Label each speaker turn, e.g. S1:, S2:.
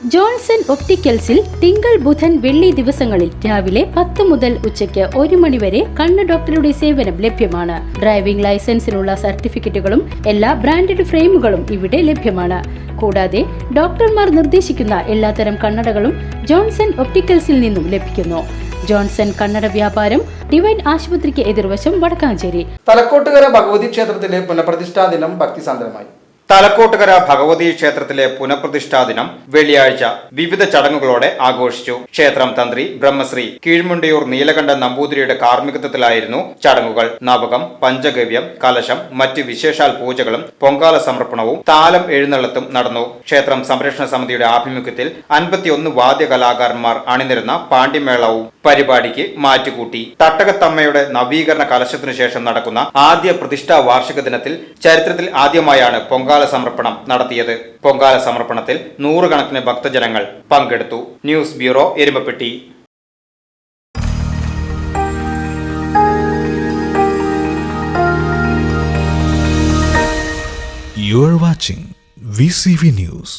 S1: Johnson ഒപ്റ്റിക്കൽസിൽ തിങ്കൾ ബുധൻ വെള്ളി ദിവസങ്ങളിൽ രാവിലെ 10 മുതൽ ഉച്ചയ്ക്ക് 1 മണി വരെ കണ്ണ് ഡോക്ടറുടെ സേവനം ലഭ്യമാണ്. ഡ്രൈവിംഗ് ലൈസൻസിനുള്ള സർട്ടിഫിക്കറ്റുകളും എല്ലാ ബ്രാൻഡഡ് ഫ്രെയിമുകളും ഇവിടെ ലഭ്യമാണ്. കൂടാതെ ഡോക്ടർമാർ നിർദ്ദേശിക്കുന്ന എല്ലാത്തരം കണ്ണടകളും ജോൺസൺ ഒപ്റ്റിക്കൽസിൽ നിന്നും ലഭിക്കുന്നു. ജോൺസൺ കണ്ണട വ്യാപാരം ഡിവൈൻ ആശുപത്രിക്ക് എതിർവശം വടക്കാഞ്ചേരി.
S2: തലക്കോട്ടുകര ഭഗവതി ക്ഷേത്രത്തിലെ പുനഃപ്രതിഷ്ഠാ ദിനം ഭക്തിസാന്ദ്രമായി.
S3: തലക്കോട്ടുകര ഭഗവതി ക്ഷേത്രത്തിലെ പുനഃപ്രതിഷ്ഠാ ദിനം വെള്ളിയാഴ്ച വിവിധ ചടങ്ങുകളോടെ ആഘോഷിച്ചു. ക്ഷേത്രം തന്ത്രി ബ്രഹ്മശ്രീ കീഴ്മുണ്ടിയൂർ നീലകണ്ഠൻ നമ്പൂതിരിയുടെ കാർമ്മികത്വത്തിലായിരുന്നു ചടങ്ങുകൾ. നവകം, പഞ്ചഗവ്യം, കലശം, മറ്റ് വിശേഷാൽ പൂജകളും പൊങ്കാല സമർപ്പണവും താലം എഴുന്നള്ളത്തും നടന്നു. ക്ഷേത്രം സംരക്ഷണ സമിതിയുടെ ആഭിമുഖ്യത്തിൽ 51 വാദ്യകലാകാരന്മാർ അണിനിരുന്ന പാണ്ഡ്യമേളവും പരിപാടിക്ക് മാറ്റുകൂട്ടി. തട്ടകത്തമ്മയുടെ നവീകരണ കലശത്തിനു ശേഷം നടക്കുന്ന ആദ്യ പ്രതിഷ്ഠാ വാർഷിക ദിനത്തിൽ ചരിത്രത്തിൽ ആദ്യമായാണ് പൊങ്കാല സമർപ്പണം നടത്തിയത്. പൊങ്കാല സമർപ്പണത്തിൽ 100 കണക്കിന് ഭക്തജനങ്ങൾ പങ്കെടുത്തു. News bureau, Erumapetty.
S4: You are watching VCV News.